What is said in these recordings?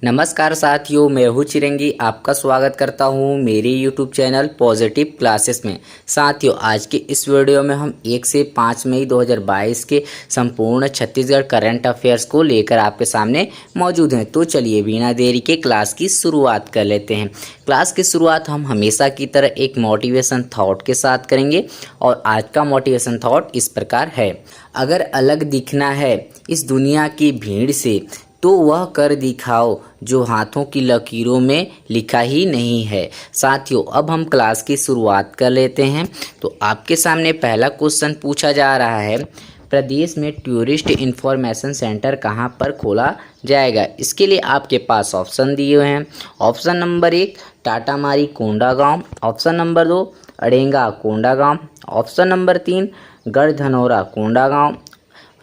नमस्कार साथियों, मैं हूँ चिरंगी। आपका स्वागत करता हूँ मेरे YouTube चैनल पॉजिटिव क्लासेस में। साथियों, आज के इस वीडियो में हम 1 से 5 मई 2022 के संपूर्ण छत्तीसगढ़ करंट अफेयर्स को लेकर आपके सामने मौजूद हैं। तो चलिए बिना देरी के क्लास की शुरुआत कर लेते हैं। क्लास की शुरुआत हम हमेशा की तरह एक मोटिवेशन थॉट के साथ करेंगे और आज का मोटिवेशन थॉट इस प्रकार है। अगर अलग दिखना है इस दुनिया की भीड़ से तो वह कर दिखाओ जो हाथों की लकीरों में लिखा ही नहीं है। साथियों, अब हम क्लास की शुरुआत कर लेते हैं। तो आपके सामने पहला क्वेश्चन पूछा जा रहा है, प्रदेश में टूरिस्ट इंफॉर्मेशन सेंटर कहां पर खोला जाएगा। इसके लिए आपके पास ऑप्शन दिए हुए हैं। Option number 1 Tatamari Kondagaon, option number 2 Adenga Kondagaon, option number 3 Gadhdhanaura Kondagaon,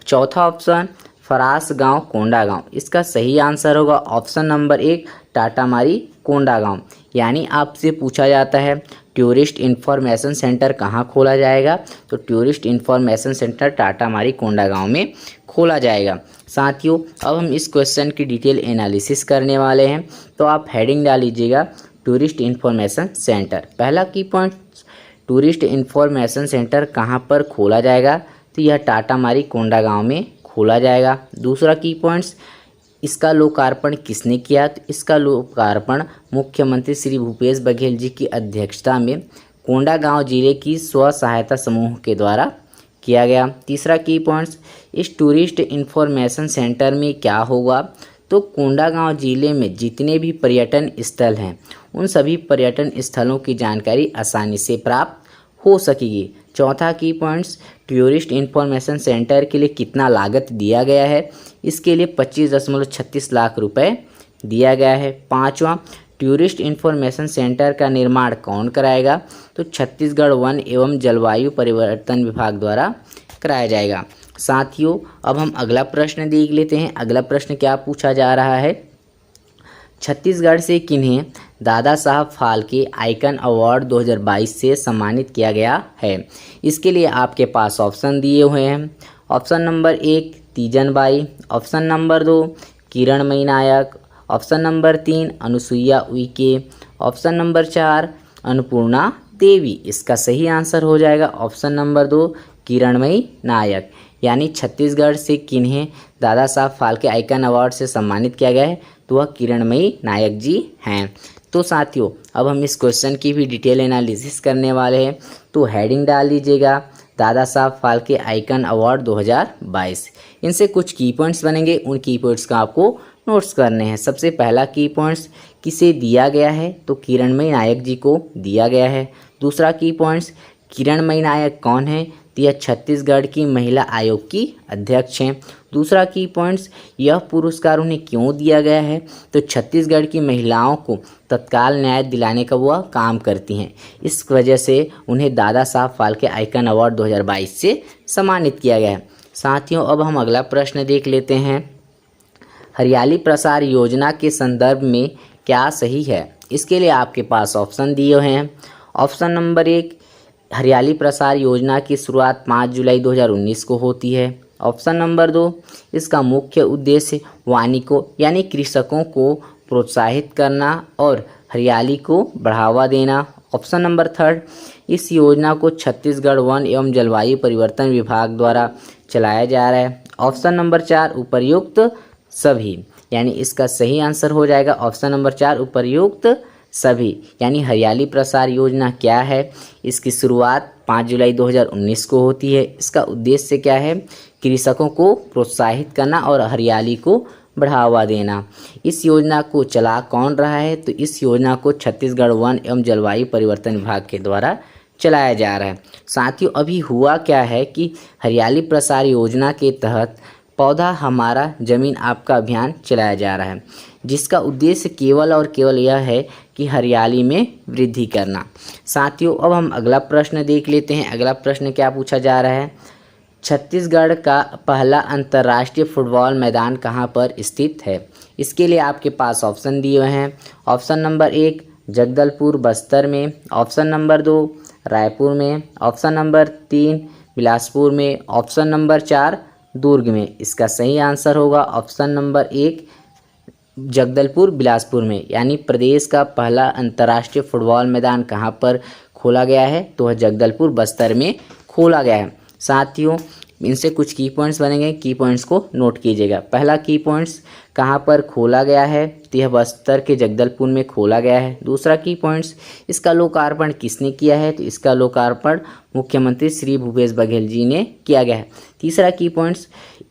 चौथा ऑप्शन फरास गांव कोंडागांव। इसका सही आंसर होगा ऑप्शन नंबर 1 टाटामारी कोंडागांव। यानी आपसे पूछा जाता है टूरिस्ट इंफॉर्मेशन सेंटर कहाँ खोला जाएगा, तो tourist information centre Tatamari Kondagaon में खोला जाएगा। साथियों, अब हम इस क्वेश्चन की डिटेल एनालिसिस करने वाले हैं। तो आप हेडिंग डाल लीजिएगा टूरिस्ट इंफॉर्मेशन सेंटर। पहला की पॉइंट, टूरिस्ट इंफॉर्मेशन सेंटर कहाँ पर खोला जाएगा, तो यह टाटामारी कोंडागांव में खोला जाएगा। दूसरा की पॉइंट्स, इसका लोकार्पण किसने किया, तो इसका लोकार्पण मुख्यमंत्री श्री भूपेश बघेल जी की अध्यक्षता में कोंडागांव जिले की स्व सहायता समूह के द्वारा किया गया। तीसरा की पॉइंट्स, इस टूरिस्ट इंफॉर्मेशन सेंटर में क्या होगा, तो कोंडागांव जिले में जितने भी पर्यटन स्थल हैं उन सभी पर्यटन स्थलों की जानकारी आसानी से प्राप्त हो सकेगी। चौथा की पॉइंट्स, टूरिस्ट इंफॉर्मेशन सेंटर के लिए कितना लागत दिया गया है, इसके लिए 25.36 लाख रुपए दिया गया है। पाँचवा, टूरिस्ट इंफॉर्मेशन सेंटर का निर्माण कौन कराएगा, तो छत्तीसगढ़ वन एवं जलवायु परिवर्तन विभाग द्वारा कराया जाएगा। साथियों, अब हम अगला प्रश्न देख लेते हैं। अगला प्रश्न क्या पूछा जा रहा है, छत्तीसगढ़ से किन्हें दादा साहब फाल्के आइकन अवार्ड 2022 से सम्मानित किया गया है। इसके लिए आपके पास ऑप्शन दिए हुए हैं। Option number 1 Teejan Bai, option number 2 Kiranmayi Nayak, option number 3 Anusuiya Uikey, option number 4 Annapurna Devi. इसका सही आंसर हो जाएगा ऑप्शन नंबर 2 किरणमयी नायक। यानी छत्तीसगढ़ से किन्हें दादा साहब फाल्के आइकन अवार्ड से सम्मानित किया गया है, तो वह किरणमयी नायक जी हैं। तो साथियों, अब हम इस क्वेश्चन की भी डिटेल एनालिसिस करने वाले हैं। तो हेडिंग डाल लीजिएगा दादा साहब फाल्के आइकन अवार्ड 2022। इनसे कुछ की पॉइंट्स बनेंगे, उन की पॉइंट्स का आपको नोट्स करने हैं। सबसे पहला की पॉइंट्स, किसे दिया गया है, तो किरणमयी नायक जी को दिया गया है। दूसरा की पॉइंट्स, किरणमयी नायक कौन है, तो यह छत्तीसगढ़ की महिला आयोग की अध्यक्ष हैं। दूसरा की पॉइंट्स, यह पुरस्कार उन्हें क्यों दिया गया है, तो छत्तीसगढ़ की महिलाओं को तत्काल न्याय दिलाने का वह काम करती हैं, इस वजह से उन्हें दादा साहब फाल्के आइकन अवार्ड 2022 से सम्मानित किया गया है। साथियों, अब हम अगला प्रश्न देख लेते हैं, हरियाली प्रसार योजना के संदर्भ में क्या सही है। इसके लिए आपके पास ऑप्शन दिए हुए हैं। ऑप्शन नंबर 1, हरियाली प्रसार योजना की शुरुआत 5 जुलाई 2019 को होती है। ऑप्शन नंबर 2, इसका मुख्य उद्देश्य वानिकों यानी कृषकों को प्रोत्साहित करना और हरियाली को बढ़ावा देना। ऑप्शन नंबर 3, इस योजना को छत्तीसगढ़ वन एवं जलवायु परिवर्तन विभाग द्वारा चलाया जा रहा है। ऑप्शन नंबर 4, उपर्युक्त सभी। यानी इसका सही आंसर हो जाएगा ऑप्शन नंबर 4 उपर्युक्त सभी। यानी हरियाली प्रसार योजना क्या है, इसकी शुरुआत 5 जुलाई 2019 को होती है। इसका उद्देश्य क्या है, कृषकों को प्रोत्साहित करना और हरियाली को बढ़ावा देना। इस योजना को चला कौन रहा है, तो इस योजना को छत्तीसगढ़ वन एवं जलवायु परिवर्तन विभाग के द्वारा चलाया जा रहा है। साथियों, अभी हुआ क्या है कि हरियाली प्रसार योजना के तहत पौधा हमारा जमीन आपका अभियान चलाया जा रहा है, जिसका उद्देश्य केवल और केवल यह है कि हरियाली में वृद्धि करना। साथियों, अब हम अगला प्रश्न देख लेते हैं। अगला प्रश्न क्या पूछा जा रहा है, छत्तीसगढ़ का पहला अंतर्राष्ट्रीय फुटबॉल मैदान कहाँ पर स्थित है। इसके लिए आपके पास ऑप्शन दिए हुए हैं। ऑप्शन नंबर 1 जगदलपुर बस्तर में, ऑप्शन नंबर 2 रायपुर में, ऑप्शन नंबर 3 बिलासपुर में, ऑप्शन नंबर 4 दुर्ग में। इसका सही आंसर होगा ऑप्शन नंबर 1 जगदलपुर बिलासपुर में, यानी प्रदेश का पहला अंतर्राष्ट्रीय फुटबॉल मैदान कहाँ पर खोला गया है, तो वह जगदलपुर बस्तर में खोला गया है। साथियों, इनसे कुछ की पॉइंट्स बनेंगे, की पॉइंट्स को नोट कीजिएगा। पहला की पॉइंट्स, कहाँ पर खोला गया है, तो यह बस्तर के जगदलपुर में खोला गया है। दूसरा की पॉइंट्स, इसका लोकार्पण किसने किया है, तो इसका लोकार्पण मुख्यमंत्री श्री भूपेश बघेल जी ने किया गया है। तीसरा की पॉइंट्स,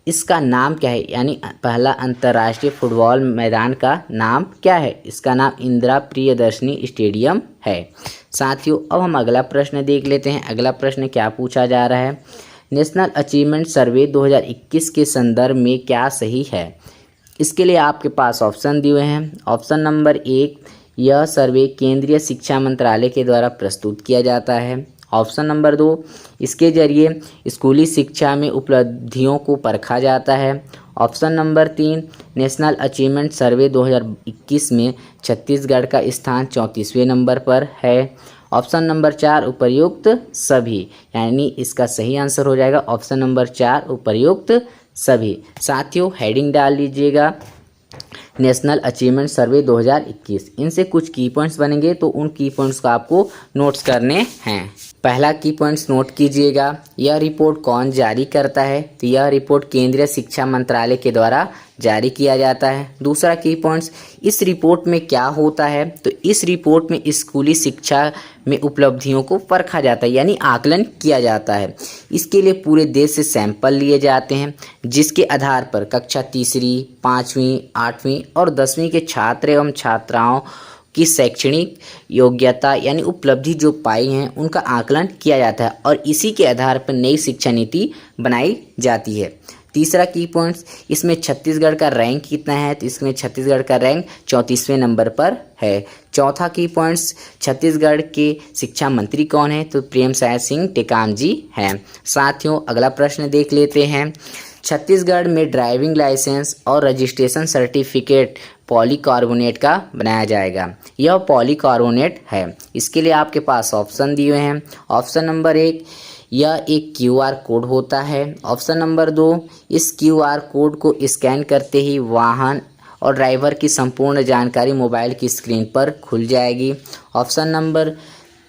इसका नाम क्या है, यानी पहला अंतर्राष्ट्रीय फुटबॉल मैदान का नाम क्या है, इसका नाम इंदिरा प्रियदर्शनी स्टेडियम है। साथियों, अब हम अगला प्रश्न देख लेते हैं। अगला प्रश्न क्या पूछा जा रहा है, नेशनल अचीवमेंट सर्वे 2021 के संदर्भ में क्या सही है। इसके लिए आपके पास ऑप्शन दिए हुए हैं। ऑप्शन नंबर 1, यह सर्वे केंद्रीय शिक्षा मंत्रालय के द्वारा प्रस्तुत किया जाता है। ऑप्शन नंबर 2, इसके जरिए स्कूली शिक्षा में उपलब्धियों को परखा जाता है। ऑप्शन नंबर 3, नेशनल अचीवमेंट सर्वे 2021 में छत्तीसगढ़ का स्थान 34वें नंबर पर है। ऑप्शन नंबर 4, उपर्युक्त सभी, यानी इसका सही आंसर हो जाएगा ऑप्शन नंबर 4, उपर्युक्त सभी। साथियों, हेडिंग डाल लीजिएगा नेशनल अचीवमेंट सर्वे 2021। इनसे कुछ की पॉइंट्स बनेंगे, तो उन की पॉइंट्स को आपको नोट्स करने हैं। पहला की पॉइंट्स नोट कीजिएगा, यह रिपोर्ट कौन जारी करता है, तो यह रिपोर्ट केंद्रीय शिक्षा मंत्रालय के द्वारा जारी किया जाता है। दूसरा की पॉइंट्स, इस रिपोर्ट में क्या होता है, तो इस रिपोर्ट में स्कूली शिक्षा में उपलब्धियों को परखा जाता है, यानी आकलन किया जाता है। इसके लिए पूरे देश से सैंपल लिए जाते हैं, जिसके आधार पर कक्षा तीसरी, 5वीं, 8वीं और 10वीं के छात्र एवं छात्राओं की शैक्षणिक योग्यता यानी उपलब्धि जो पाई हैं उनका आकलन किया जाता है और इसी के आधार पर नई शिक्षा नीति बनाई जाती है। तीसरा की पॉइंट्स, इसमें छत्तीसगढ़ का रैंक कितना है, तो इसमें छत्तीसगढ़ का रैंक 34वें नंबर पर है। चौथा की पॉइंट्स, छत्तीसगढ़ के शिक्षा मंत्री कौन है, तो प्रेमसाय सिंह टेकाम जी हैं। साथियों, अगला प्रश्न देख लेते हैं। छत्तीसगढ़ में ड्राइविंग लाइसेंस और रजिस्ट्रेशन सर्टिफिकेट पॉलीकार्बोनेट का बनाया जाएगा। यह पॉलीकार्बोनेट है। इसके लिए आपके पास ऑप्शन दिए हैं। ऑप्शन नंबर 1, यह एक QR कोड होता है। ऑप्शन नंबर 2, इस QR कोड को स्कैन करते ही वाहन और ड्राइवर की संपूर्ण जानकारी मोबाइल की स्क्रीन पर खुल जाएगी। ऑप्शन नंबर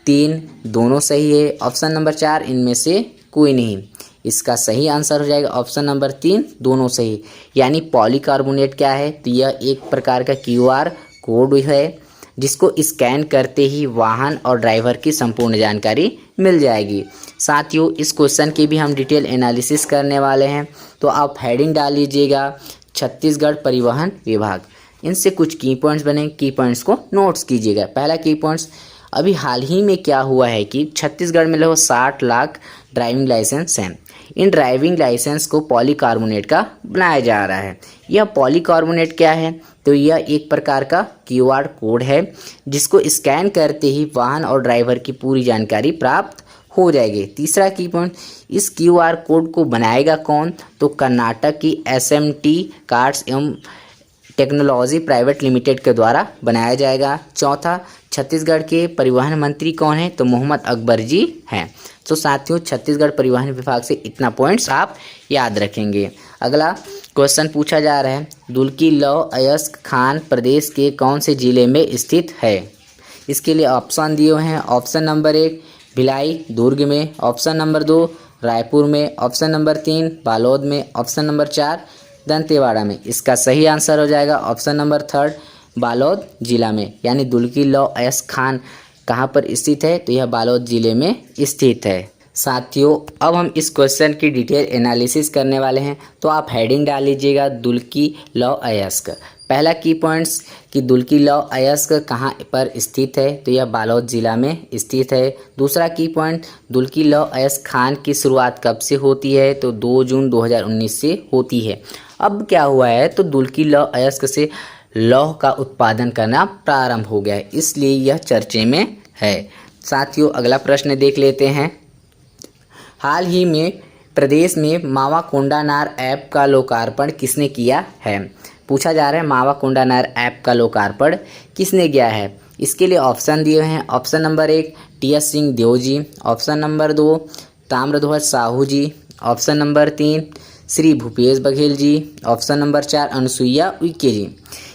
3, दोनों सही है। ऑप्शन नंबर 4, इनमें से कोई नहीं। इसका सही आंसर हो जाएगा ऑप्शन नंबर 3, दोनों सही। यानी पॉलीकार्बोनेट क्या है, तो यह एक प्रकार का QR कोड है जिसको स्कैन करते ही वाहन और ड्राइवर की संपूर्ण जानकारी मिल जाएगी। साथियों, इस क्वेश्चन की भी हम डिटेल एनालिसिस करने वाले हैं, तो आप हेडिंग डाल लीजिएगा छत्तीसगढ़ परिवहन विभाग। इनसे कुछ की पॉइंट्स बने, की पॉइंट्स को नोट्स कीजिएगा। पहला की पॉइंट्स, अभी हाल ही में क्या हुआ है कि छत्तीसगढ़ में लगभग 60 लाख ड्राइविंग लाइसेंस हैं। इन ड्राइविंग लाइसेंस को पॉलीकार्बोनेट का बनाया जा रहा है। यह पॉलीकार्बोनेट क्या है, तो यह एक प्रकार का QR कोड है जिसको स्कैन करते ही वाहन और ड्राइवर की पूरी जानकारी प्राप्त हो जाएगी। तीसरा की पॉइंट, इस QR कोड को बनाएगा कौन, तो कर्नाटक की SMT कार्ड्स एवं टेक्नोलॉजी प्राइवेट लिमिटेड के द्वारा बनाया जाएगा। चौथा, छत्तीसगढ़ के परिवहन मंत्री कौन है, तो मोहम्मद अकबर जी हैं। तो साथियों, छत्तीसगढ़ परिवहन विभाग से इतना पॉइंट्स आप याद रखेंगे। अगला क्वेश्चन पूछा जा रहा है, दुल्की लौ अयस्क खान प्रदेश के कौन से जिले में स्थित है। इसके लिए ऑप्शन दिए हैं। ऑप्शन नंबर 1, भिलाई दुर्ग में। ऑप्शन नंबर 2, रायपुर में। ऑप्शन नंबर 3, बालोद में। ऑप्शन नंबर 4, दंतेवाड़ा में। इसका सही आंसर हो जाएगा ऑप्शन नंबर 3, बालोद जिला में। यानी दुल्की लौ अयस्क खान कहाँ पर स्थित है, तो यह बालोद जिले में स्थित है। साथियों, अब हम इस क्वेश्चन की डिटेल एनालिसिस करने वाले हैं, तो आप हेडिंग डाल लीजिएगा दुल्की लौ अयस्क। पहला की पॉइंट्स कि दुल्की लौ अयस्क कहाँ पर स्थित है, तो यह बालोद जिला में स्थित है। दूसरा की पॉइंट, दुल्की लौ अयस्क खान की शुरुआत कब से होती है, तो 2 जून 2019 से होती है। अब क्या हुआ है, तो दुल्की लौ अयस्क से लौह का उत्पादन करना प्रारंभ हो गया है, इसलिए यह चर्चे में है। साथियों, अगला प्रश्न देख लेते हैं। हाल ही में प्रदेश में मावा कोंडा नार ऐप का लोकार्पण किसने किया है। पूछा जा रहा है मावा कोंडा नार ऐप का लोकार्पण किसने किया है। इसके लिए ऑप्शन दिए हैं। Option number 1, TS Singh Deo ji. Option number 2, Tamradhwaj Sahu ji. Option number 3, Shri Bhupesh Baghel ji. Option number 4, Anusuiya Uikey ji.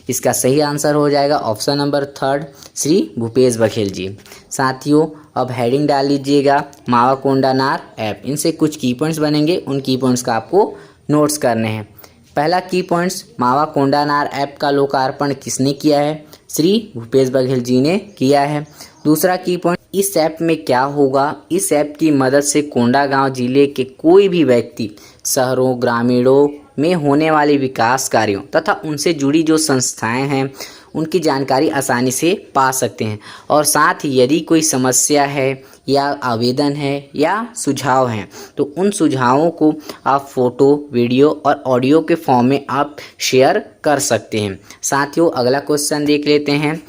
इसका सही आंसर हो जाएगा option number third, Shri Bhupesh Baghel ji. साथियों अब हेडिंग डाल लीजिएगा मावा कोंडा नार ऐप। इनसे कुछ की पॉइंट्स बनेंगे, उन की पॉइंट्स का आपको नोट्स करने हैं। पहला की पॉइंट्स, मावा कोंडा नार ऐप का लोकार्पण किसने किया है? श्री भूपेश बघेल जी ने किया है। दूसरा की पॉइंट, इस ऐप में क्या होगा? इस ऐप की मदद से कोंडागांव जिले के कोई भी व्यक्ति शहरों ग्रामीणों में होने वाले विकास कार्यों तथा उनसे जुड़ी जो संस्थाएं हैं उनकी जानकारी आसानी से पा सकते हैं। और साथ ही यदि कोई समस्या है या आवेदन है या सुझाव हैं तो उन सुझावों को आप फ़ोटो, वीडियो और ऑडियो के फॉर्म में आप शेयर कर सकते हैं। साथियों अगला क्वेश्चन देख लेते हैं।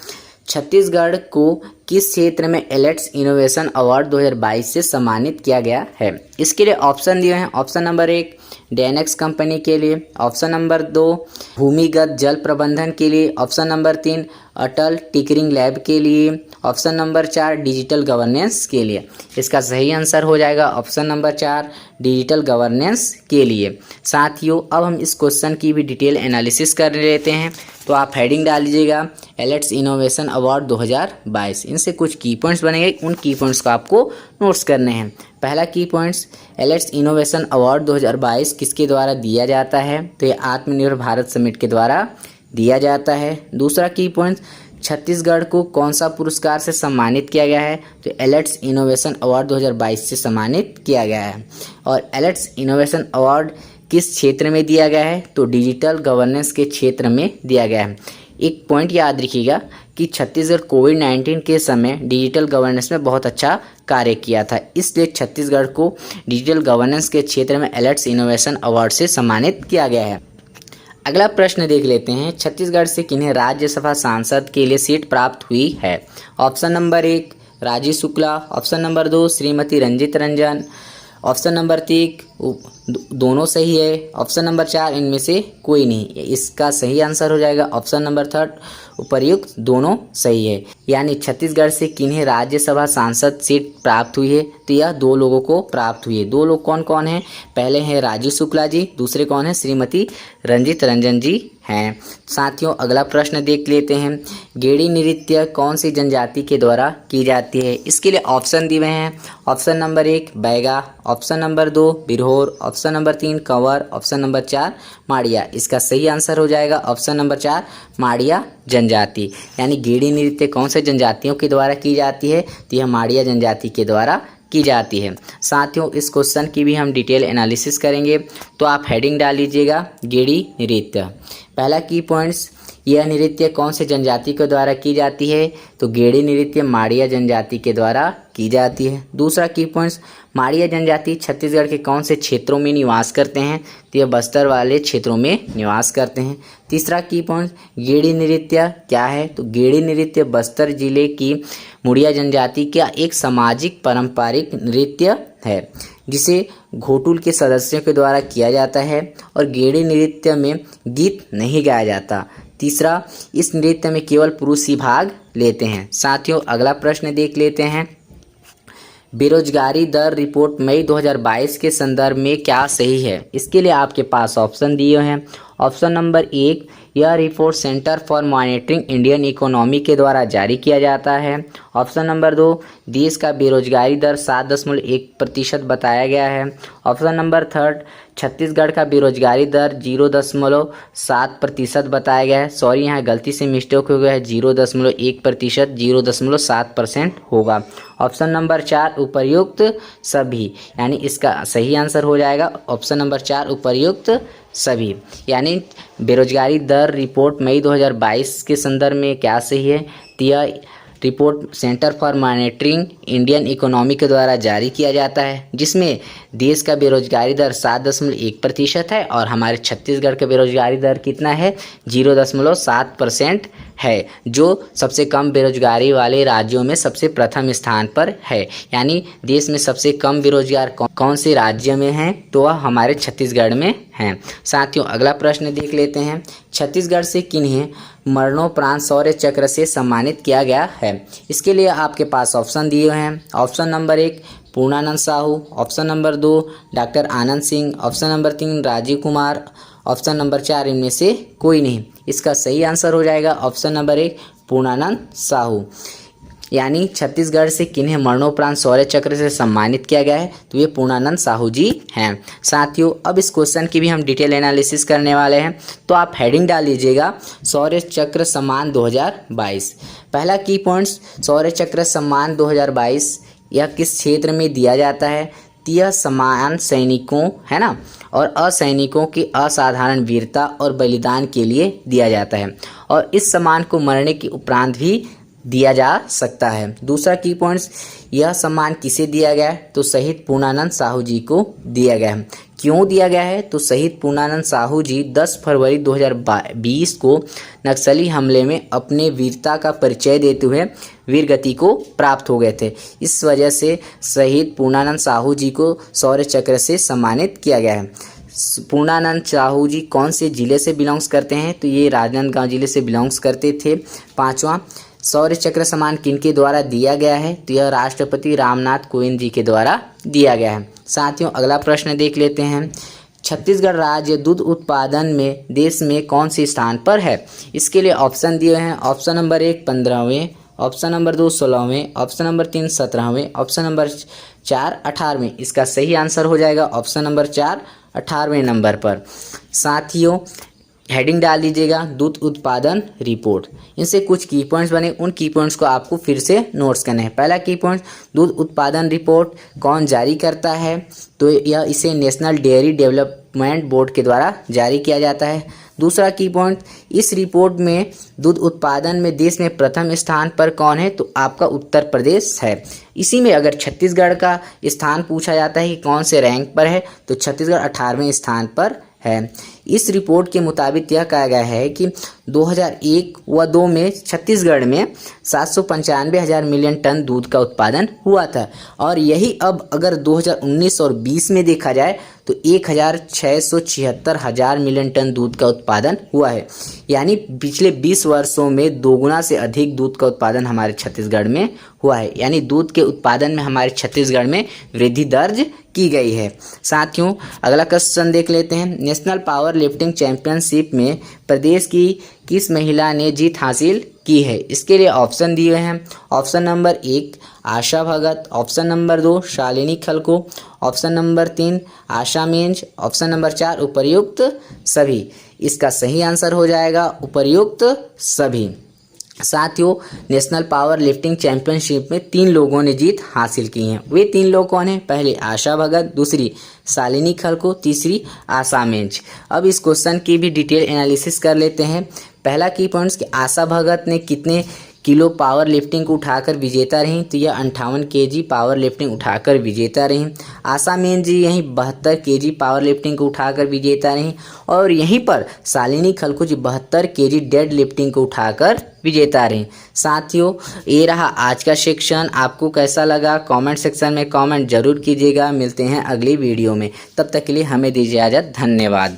छत्तीसगढ़ को किस क्षेत्र में एलेट्स इनोवेशन अवार्ड 2022 से सम्मानित किया गया है? इसके लिए ऑप्शन दिए हैं। ऑप्शन नंबर 1 डेनेक्स कंपनी के लिए, ऑप्शन नंबर 2 भूमिगत जल प्रबंधन के लिए, ऑप्शन नंबर 3 अटल टिकरिंग लैब के लिए, ऑप्शन नंबर 4 डिजिटल गवर्नेंस के लिए। इसका सही आंसर हो जाएगा ऑप्शन नंबर 4 डिजिटल गवर्नेंस के लिए। साथियों अब हम इस क्वेश्चन की भी डिटेल एनालिसिस कर लेते हैं। तो आप हेडिंग डाल लीजिएगा एलेट्स इनोवेशन अवार्ड 2022। इनसे कुछ की पॉइंट्स बनेंगे, उन की पॉइंट्स को आपको नोट्स करने हैं। पहला की पॉइंट्स, एलेट्स इनोवेशन अवार्ड 2022 किसके द्वारा दिया जाता है? तो ये आत्मनिर्भर भारत समिट के द्वारा दिया जाता है। दूसरा की पॉइंट्स, छत्तीसगढ़ को कौन सा पुरस्कार से सम्मानित किया गया है? तो एलेट्स इनोवेशन अवार्ड 2022 से सम्मानित किया गया है। और एलेट्स इनोवेशन अवार्ड किस क्षेत्र में दिया गया है? तो डिजिटल गवर्नेंस के क्षेत्र में दिया गया है। एक पॉइंट याद रखिएगा कि छत्तीसगढ़ कोविड-19 के समय डिजिटल गवर्नेंस में बहुत अच्छा कार्य किया था, इसलिए छत्तीसगढ़ को डिजिटल गवर्नेंस के क्षेत्र में एलेट्स इनोवेशन अवार्ड से सम्मानित किया गया है। अगला प्रश्न देख लेते हैं। छत्तीसगढ़ से किन्हें राज्यसभा सांसद के लिए सीट प्राप्त हुई है? Option number 1 Rajiv Shukla, option number 2 Shrimati Ranjit Ranjan, option number 3 दोनों सही है, ऑप्शन नंबर 4 इनमें से कोई नहीं। इसका सही आंसर हो जाएगा ऑप्शन नंबर 3 उपर्युक्त दोनों सही है। यानी छत्तीसगढ़ से किन्हें राज्यसभा सांसद सीट प्राप्त हुई है? तो यह 2 लोगों को प्राप्त हुई है। 2 लोग कौन कौन हैं? पहले हैं राजीव शुक्ला जी, दूसरे कौन हैं? श्रीमती रंजित रंजन जी हैं। साथियों अगला प्रश्न देख लेते हैं। गेड़ी नृत्य कौन सी जनजाति के द्वारा की जाती है? इसके लिए ऑप्शन दिए हुए हैं। Option number 1 Baiga, option number 2 Birhor, option number 3 Kanwar, option number 4 Madia. इसका सही आंसर हो जाएगा ऑप्शन नंबर 4 माड़िया जनजाति। यानी गेड़ी नृत्य कौन से जनजातियों के द्वारा की जाती है? तो यह माड़िया जनजाति के द्वारा की जाती है। साथियों इस क्वेश्चन की भी हम डिटेल एनालिसिस करेंगे। तो आप हेडिंग डाल लीजिएगा गेड़ी नृत्य। पहला की पॉइंट्स, यह नृत्य कौन से जनजाति के द्वारा की जाती है? तो गेड़ी नृत्य माड़िया जनजाति के द्वारा की जाती है। दूसरा की पॉइंट्स, माड़िया जनजाति छत्तीसगढ़ के कौन से क्षेत्रों में निवास करते हैं? तो यह बस्तर वाले क्षेत्रों में निवास करते हैं। तीसरा की पॉइंट, गेड़ी नृत्य क्या है? तो गेड़ी नृत्य बस्तर जिले की मुड़िया जनजाति का एक सामाजिक पारंपरिक नृत्य है जिसे घोटुल के सदस्यों के द्वारा किया जाता है और गेड़ी नृत्य में गीत नहीं गाया जाता। तीसरा, इस नृत्य में केवल पुरुष ही भाग लेते हैं। साथियों अगला प्रश्न देख लेते हैं। बेरोजगारी दर रिपोर्ट मई 2022 के संदर्भ में क्या सही है? इसके लिए आपके पास ऑप्शन दिए हैं। ऑप्शन नंबर 1, यह report centre for monitoring Indian economy के द्वारा जारी किया जाता है। ऑप्शन नंबर 2, देश का बेरोजगारी दर 7.1% बताया गया है। ऑप्शन नंबर 3, छत्तीसगढ़ का बेरोजगारी दर 0.7% बताया गया है। सॉरी यहाँ गलती से मिस्टेक हो गया है, 0.1%, 0.7% होगा। ऑप्शन नंबर 4 उपर्युक्त सभी, यानी इसका सही आंसर हो जाएगा ऑप्शन नंबर 4 उपर्युक्त सभी। यानी बेरोजगारी दर रिपोर्ट मई 2022 के संदर्भ में क्या सही है? तो यह report centre for monitoring Indian economy के द्वारा जारी किया जाता है, जिसमें देश का बेरोजगारी दर 7.1% है और हमारे छत्तीसगढ़ का बेरोजगारी दर कितना है? 0.7% है, जो सबसे कम बेरोजगारी वाले राज्यों में सबसे प्रथम स्थान पर है। यानी देश में सबसे कम बेरोजगार कौन से राज्य में हैं? तो वह हमारे छत्तीसगढ़ में हैं। साथियों अगला प्रश्न देख लेते हैं। छत्तीसगढ़ से किन्हें मरणोपरांत शौर्य चक्र से सम्मानित किया गया है? इसके लिए आपके पास ऑप्शन दिए हैं। Option number 1 Purnanand Sahu, option number 2 doctor Anand Singh, option number 3 Rajiv Kumar, option number 4 इनमें से कोई नहीं। इसका सही आंसर हो जाएगा ऑप्शन नंबर 1 पूर्णानंद साहू। यानी छत्तीसगढ़ से किन्हें मरणोपरांत शौर्य चक्र से सम्मानित किया गया है, तो ये पूर्णानंद साहू जी हैं। साथियों, अब इस क्वेश्चन की भी हम डिटेल एनालिसिस करने वाले हैं, तो आप हेडिंग डाल लीजिएगा शौर्य चक्र सम्मान 2022। पहला की पॉइंट्स, शौर्य चक्र सम्मान 2022 यह किस क्षेत्र में दिया जाता है? यह सम्मान सैनिकों, है ना, और असैनिकों की असाधारण वीरता और बलिदान के लिए दिया जाता है, और इस सम्मान को मरने के उपरांत भी दिया जा सकता है। दूसरा की पॉइंट्स, यह सम्मान किसे दिया गया है? तो शहीद पूर्णानंद साहू जी को दिया गया है। क्यों दिया गया है? तो शहीद पूर्णानंद साहू जी 10 फरवरी 2020 को नक्सली हमले में अपने वीरता का परिचय देते हुए वीरगति को प्राप्त हो गए थे। इस वजह से शहीद पूर्णानंद साहू जी को शौर्य चक्र से सम्मानित किया गया है। पूर्णानंद साहू जी कौन से जिले से बिलोंग्स करते हैं? तो ये राजनांदगांव जिले से बिलोंग्स करते थे। पांचवा, शौर्य चक्र सम्मान किनके द्वारा दिया गया है? तो यह राष्ट्रपति रामनाथ कोविंद जी के द्वारा दिया गया है। साथियों, अगला प्रश्न देख लेते हैं। छत्तीसगढ़ राज्य दूध उत्पादन में देश में कौन से स्थान पर है? इसके लिए ऑप्शन दिए हैं। ऑप्शन नंबर 1 15वें, ऑप्शन नंबर 2 16वें, ऑप्शन नंबर 3 17वें, ऑप्शन नंबर 4 18वें। इसका सही आंसर हो जाएगा ऑप्शन नंबर 4 18वें नंबर पर। साथियों, हेडिंग डाल दीजिएगा दूध उत्पादन रिपोर्ट। इनसे कुछ की पॉइंट्स बने, उन की पॉइंट्स को आपको फिर से नोट्स करने हैं। पहला की पॉइंट, दूध उत्पादन रिपोर्ट कौन जारी करता है? तो यह इसे नेशनल डेयरी डेवलपमेंट बोर्ड के द्वारा जारी किया जाता है। दूसरा की पॉइंट, इस रिपोर्ट में दूध उत्पादन में देश में प्रथम स्थान पर कौन है? तो आपका उत्तर प्रदेश है। इसी में अगर छत्तीसगढ़ का स्थान पूछा जाता है कि कौन से रैंक पर है, तो छत्तीसगढ़ 18वें स्थान पर है। इस रिपोर्ट के मुताबिक यह कहा गया है कि 2001 व 2 में छत्तीसगढ़ में 795,000 मिलियन टन दूध का उत्पादन हुआ था, और यही अब अगर 2019 और 20 में देखा जाए तो 1,676,000 मिलियन टन दूध का उत्पादन हुआ है। यानी पिछले 20 वर्षों में दोगुना से अधिक दूध का उत्पादन हमारे छत्तीसगढ़ में हुआ है। यानी दूध के उत्पादन में हमारे छत्तीसगढ़ में वृद्धि दर्ज की गई है। साथियों, अगला क्वेश्चन देख लेते हैं। नेशनल पावर लिफ्टिंग चैंपियनशिप में प्रदेश की किस महिला ने जीत हासिल की है? इसके लिए ऑप्शन दिए हैं। Option number 1 Asha Bhagat, option number 2 Shalini खलको, option number 3 Asha Menj, option number 4 उपर्युक्त सभी। इसका सही आंसर हो जाएगा उपर्युक्त सभी। साथियों, नेशनल पावर लिफ्टिंग चैंपियनशिप में 3 लोगों ने जीत हासिल की हैं। वे 3 लोग कौन हैं? पहले आशा भगत, दूसरी शालिनी खलको, तीसरी आशा मेंज। अब इस क्वेश्चन की भी डिटेल एनालिसिस कर लेते हैं। पहला की पॉइंट्स कि आशा भगत ने कितने किलो पावर लिफ्टिंग को उठाकर विजेता रहीं? तो यह 58 केजी पावर लिफ्टिंग उठाकर विजेता रहीं। आशा मेन जी यहीं 72 केजी पावर लिफ्टिंग को उठाकर विजेता रहीं, और यहीं पर शालिनी खलको जी 72 केजी डेड लिफ्टिंग को उठाकर विजेता रहीं। साथियों, ये रहा आज का सेक्शन। आपको कैसा लगा कमेंट सेक्शन में कमेंट जरूर कीजिएगा। मिलते हैं अगली वीडियो में, तब तक के लिए हमें दीजिए इजाज़त। धन्यवाद।